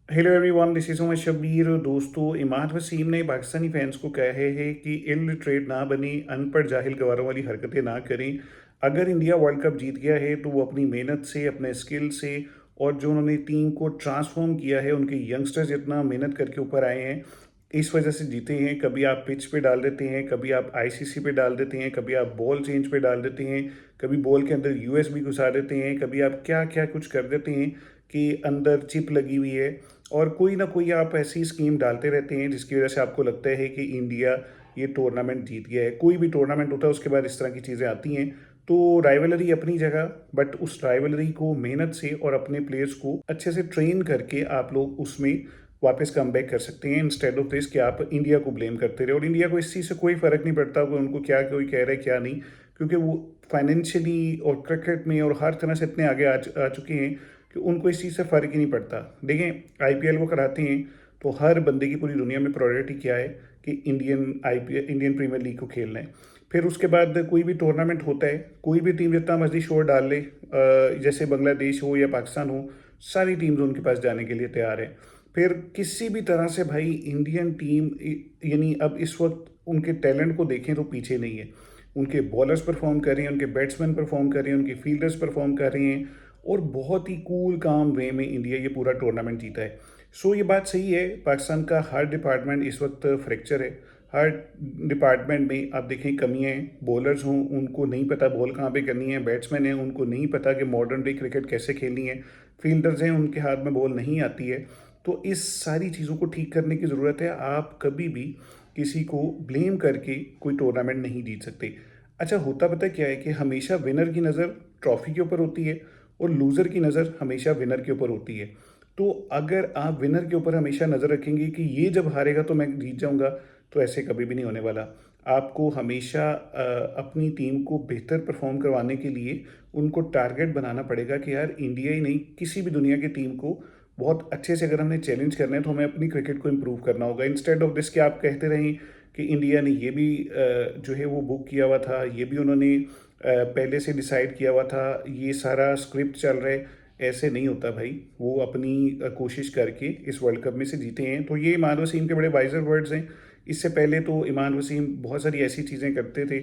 Hello everyone, this is Umar Shabbir. दोस्तों, इमाद वसीम ने Pakistani fans को कहा है कि इलिटरेट ना बने, अनपढ़ जाहिल गवारों वाली हरकतें ना करें। अगर इंडिया वर्ल्ड कप जीत गया है तो वो अपनी मेहनत से, अपने स्किल से और जो उन्होंने टीम को ट्रांसफॉर्म किया है, उनके यंगस्टर्स जितना मेहनत करके ऊपर आए हैं, इस वजह से जीते हैं। कभी आप पिच पे डाल देते हैं, कभी आप आईसीसी पे डाल देते हैं, कभी आप बॉल चेंज पे डाल देते हैं, कभी बॉल के अंदर यूएसबी घुसा देते हैं, कभी आप क्या क्या कुछ कर देते हैं कि अंदर चिप लगी हुई है। और कोई ना कोई आप ऐसी स्कीम डालते रहते हैं जिसकी वजह से आपको लगता है कि इंडिया ये टूर्नामेंट जीत गया है। कोई भी टूर्नामेंट होता है उसके बाद इस तरह की चीज़ें आती हैं। तो राइवलरी अपनी जगह, बट उस राइवलरी को मेहनत से और अपने प्लेयर्स को अच्छे से ट्रेन करके आप लोग उसमें वापस कम बैक कर सकते हैं, इंस्टेड ऑफ दिस कि आप इंडिया को ब्लेम करते रहे। और इंडिया को इस चीज़ से कोई फ़र्क नहीं पड़ता कि उनको क्या कोई कह रहा है क्या नहीं, क्योंकि वो फाइनेंशियली और क्रिकेट में और हर तरह से इतने आगे आ चुके हैं कि उनको इस चीज़ से फ़र्क ही नहीं पड़ता। देखें, आईपीएल वो कराते हैं तो हर बंदे की पूरी दुनिया में प्रायोरिटी क्या है कि इंडियन प्रीमियर लीग को खेलना है। फिर उसके बाद कोई भी टूर्नामेंट होता है, कोई भी टीम जितना मर्जी शोर डाल ले, जैसे बांग्लादेश हो या पाकिस्तान हो, सारी टीम्स उनके पास जाने के लिए तैयार है। फिर किसी भी तरह से भाई इंडियन टीम यानी अब इस वक्त उनके टैलेंट को देखें तो पीछे नहीं है। उनके बॉलर्स परफॉर्म कर रहे हैं, उनके बैट्समैन परफॉर्म कर रहे हैं, उनके फील्डर्स परफॉर्म कर रहे हैं और बहुत ही कूल काम वे में इंडिया ये पूरा टूर्नामेंट जीता है। सो ये बात सही है, पाकिस्तान का हर डिपार्टमेंट इस वक्त फ्रैक्चर है। हर डिपार्टमेंट में आप देखें कमियाँ हैं। बॉलर्स हों, उनको नहीं पता बॉल कहाँ पे करनी है। बैट्समैन हैं, उनको नहीं पता कि मॉडर्न डे क्रिकेट कैसे खेलनी है। फील्डर्स हैं, उनके हाथ में बॉल नहीं आती है। तो इस सारी चीज़ों को ठीक करने की ज़रूरत है। आप कभी भी किसी को ब्लेम करके कोई टूर्नामेंट नहीं जीत सकते। अच्छा, होता पता क्या है कि हमेशा विनर की नज़र ट्रॉफी के ऊपर होती है और लूज़र की नज़र हमेशा विनर के ऊपर होती है। तो अगर आप विनर के ऊपर हमेशा नज़र रखेंगे कि ये जब हारेगा तो मैं जीत जाऊंगा, तो ऐसे कभी भी नहीं होने वाला। आपको हमेशा अपनी टीम को बेहतर परफॉर्म करवाने के लिए उनको टारगेट बनाना पड़ेगा कि यार इंडिया ही नहीं, किसी भी दुनिया की टीम को बहुत अच्छे से अगर हमने चैलेंज करना है तो हमें अपनी क्रिकेट को इम्प्रूव करना होगा। इंस्टेड ऑफ दिस कि आप कहते रहें कि इंडिया ने ये भी जो है वो बुक किया हुआ था, ये भी उन्होंने पहले से डिसाइड किया हुआ था, ये सारा स्क्रिप्ट चल रहा है। ऐसे नहीं होता भाई। वो अपनी कोशिश करके इस वर्ल्ड कप में से जीते हैं। तो ये इमाद वसीम के बड़े वाइजर वर्ड्स हैं। इससे पहले तो इमाद वसीम बहुत सारी ऐसी चीज़ें करते थे,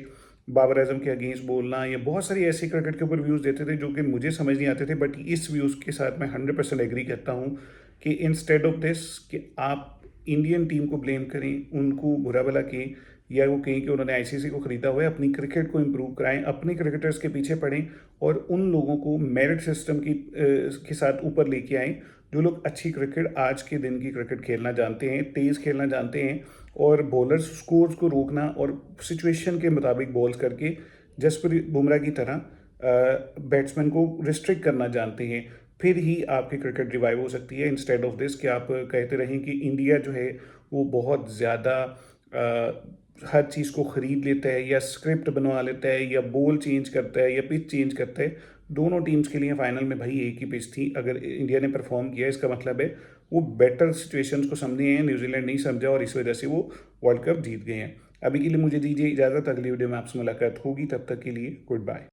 बाबर आजम के अगेंस्ट बोलना या बहुत सारी ऐसी क्रिकेट के ऊपर व्यूज़ देते थे जो कि मुझे समझ नहीं आते थे। बट इस व्यूज़ के साथ मैं 100% एग्री करता हूँ कि इंस्टेड ऑफ दिस कि आप इंडियन टीम को ब्लेम करें, उनको बुरा भला कहें या वो कहें कि उन्होंने आईसीसी को ख़रीदा हुआ है, अपनी क्रिकेट को इम्प्रूव कराएं, अपने क्रिकेटर्स के पीछे पड़ें और उन लोगों को मेरिट सिस्टम के साथ ऊपर लेके आएँ जो लोग अच्छी क्रिकेट, आज के दिन की क्रिकेट खेलना जानते हैं, तेज़ खेलना जानते हैं और बॉलर्स स्कोर्स को रोकना और सिचुएशन के मुताबिक बॉल्स करके जसप्रीत बुमराह की तरह बैट्समैन को रिस्ट्रिक्ट करना जानते हैं। फिर ही आपकी क्रिकेट रिवाइव हो सकती है। इंस्टेड ऑफ दिस कि आप कहते रहें कि इंडिया जो है वो बहुत ज़्यादा हर चीज़ को ख़रीद लेता है या स्क्रिप्ट बनवा लेता है या बॉल चेंज करता है या पिच चेंज करता है। दोनों टीम्स के लिए फाइनल में भाई एक ही पिच थी। अगर इंडिया ने परफॉर्म किया, इसका मतलब है वो बेटर सिचुएशंस को समझे हैं, न्यूजीलैंड नहीं समझा और इस वजह से वो वर्ल्ड कप जीत गए हैं। अभी के लिए मुझे दीजिए इजाज़त, अगली वीडियो में आपसे मुलाकात होगी, तब तक के लिए गुड बाय।